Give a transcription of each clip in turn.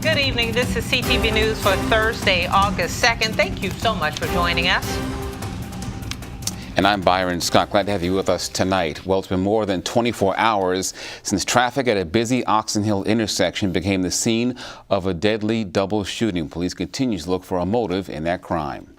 Good evening. This is CTV News for Thursday, August 2nd. Thank you so much for joining us. And I'm Byron Scott. Glad to have you with us tonight. Well, it's been more than 24 hours since traffic at a busy Oxon Hill intersection became the scene of a deadly double shooting. Police continue to look for a motive in that crime.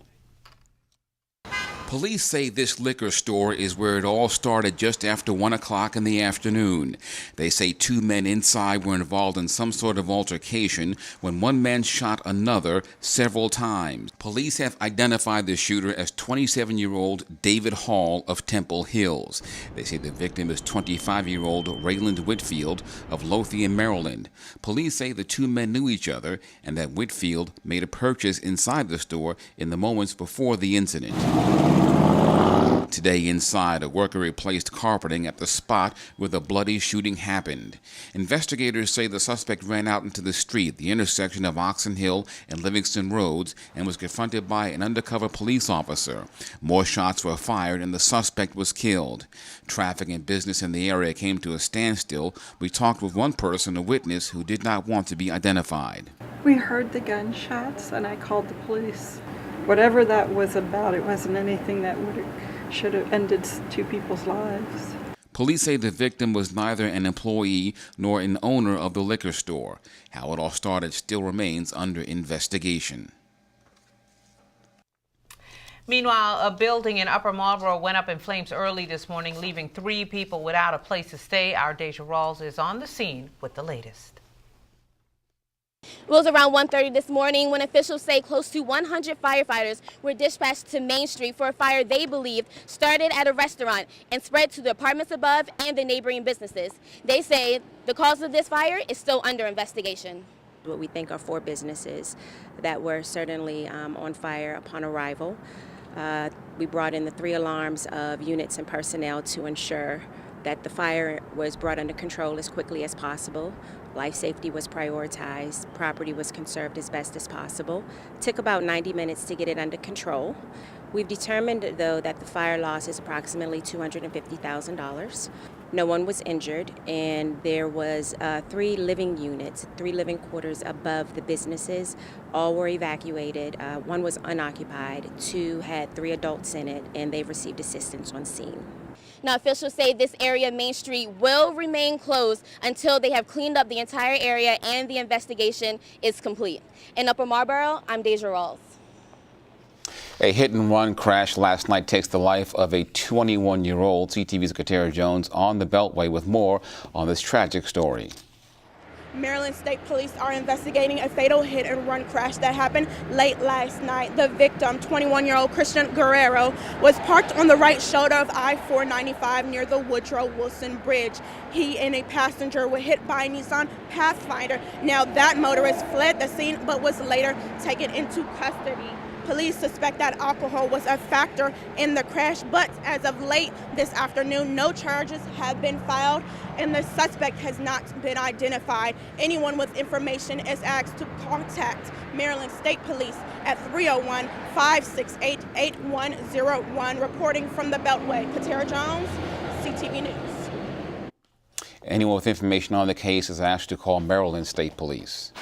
Police say this liquor store is where it all started just after 1 o'clock in the afternoon. They say two men inside were involved in some sort of altercation when one man shot another several times. Police have identified the shooter as 27-year-old David Hall of Temple Hills. They say the victim is 25-year-old Ralland Whitfield of Lothian, Maryland. Police say the two men knew each other and that Whitfield made a purchase inside the store in the moments before the incident. Today inside, a worker replaced carpeting at the spot where the bloody shooting happened. Investigators say the suspect ran out into the street, the intersection of Oxon Hill and Livingston Roads, and was confronted by an undercover police officer. More shots were fired and the suspect was killed. Traffic and business in the area came to a standstill. We talked with one person, a witness, who did not want to be identified. We heard the gunshots and I called the police. Whatever that was about, it wasn't anything that should have ended two people's lives. Police say the victim was neither an employee nor an owner of the liquor store. How it all started still remains under investigation. Meanwhile, a building in Upper Marlboro went up in flames early this morning, leaving 3 people without a place to stay. Our Deja Rawls is on the scene with the latest. It was around 1:30 this morning when officials say close to 100 firefighters were dispatched to Main Street for a fire they believe started at a restaurant and spread to the apartments above and the neighboring businesses. They say the cause of this fire is still under investigation. What we think are 4 businesses that were certainly on fire upon arrival. We brought in the 3 alarms of units and personnel to ensure that the fire was brought under control as quickly as possible. Life safety was prioritized. Property was conserved as best as possible. It took about 90 minutes to get it under control. We've determined, though, that the fire loss is approximately $250,000. No one was injured, and there was 3 living units, 3 living quarters above the businesses. All were evacuated. 1 was unoccupied. 2 had 3 adults in it, and they received assistance on scene. Now, officials say this area, Main Street, will remain closed until they have cleaned up the entire area and the investigation is complete. In Upper Marlboro, I'm Deja Rawls. A hit-and-run crash last night takes the life of a 21-year-old. CTV's Katara Jones on the Beltway with more on this tragic story. Maryland State Police are investigating a fatal hit-and-run crash that happened late last night. The victim, 21-year-old Christian Guerrero, was parked on the right shoulder of I-495 near the Woodrow Wilson Bridge. He and a passenger were hit by a Nissan Pathfinder. Now, that motorist fled the scene but was later taken into custody. Police suspect that alcohol was a factor in the crash, but as of late this afternoon, no charges have been filed and the suspect has not been identified. Anyone with information is asked to contact Maryland State Police at 301-568-8101. Reporting from the Beltway, Katara Jones, CTV News. Anyone with information on the case is asked to call Maryland State Police.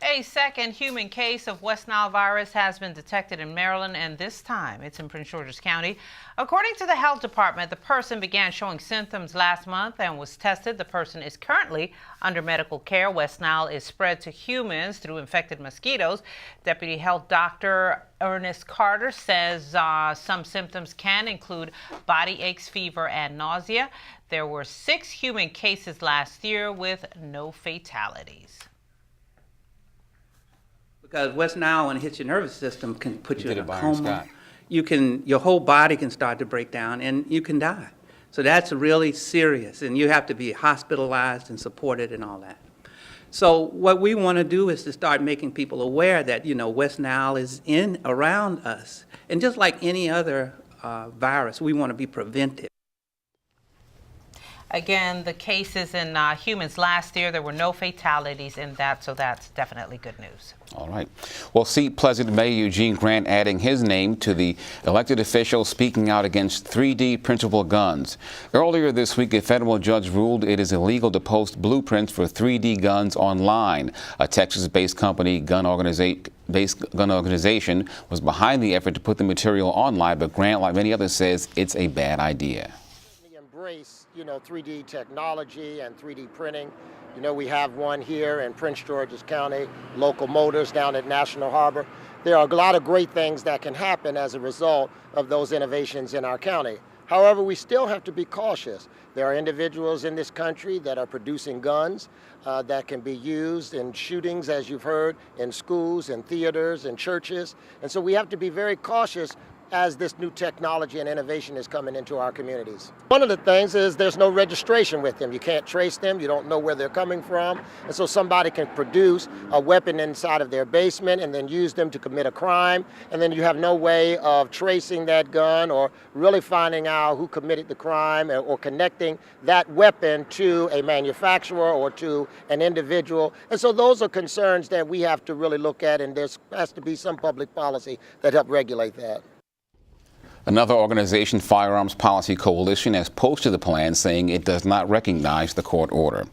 A second human case of West Nile virus has been detected in Maryland, and this time it's in Prince George's County. According to the health department, the person began showing symptoms last month and was tested. The person is currently under medical care. West Nile is spread to humans through infected mosquitoes. Deputy Health Doctor Ernest Carter says some symptoms can include body aches, fever, and nausea. There were 6 human cases last year with no fatalities. Because West Nile, when it hits your nervous system, can put you in a coma. Your whole body can start to break down and you can die. So that's really serious, and you have to be hospitalized and supported and all that. So what we want to do is to start making people aware that, West Nile is around us. And just like any other virus, we want to be preventive. Again, the cases in humans last year, there were no fatalities in that, so that's definitely good news. All right. Well, Seat Pleasant Mayor Eugene Grant adding his name to the elected officials speaking out against 3D printable guns. Earlier this week, a federal judge ruled it is illegal to post blueprints for 3D guns online. A Texas-based gun organization was behind the effort to put the material online, but Grant, like many others, says it's a bad idea. Embrace, 3D technology and 3D printing. We have one here in Prince George's County, Local Motors down at National Harbor. There are a lot of great things that can happen as a result of those innovations in our county. However, we still have to be cautious. There are individuals in this country that are producing guns that can be used in shootings, as you've heard, in schools, in theaters, in churches. And so we have to be very cautious as this new technology and innovation is coming into our communities. One of the things is there's no registration with them. You can't trace them. You don't know where they're coming from. And so somebody can produce a weapon inside of their basement and then use them to commit a crime. And then you have no way of tracing that gun or really finding out who committed the crime or connecting that weapon to a manufacturer or to an individual. And so those are concerns that we have to really look at, and there has to be some public policy that help regulate that. Another organization, Firearms Policy Coalition, has posted the plan saying it does not recognize the court order.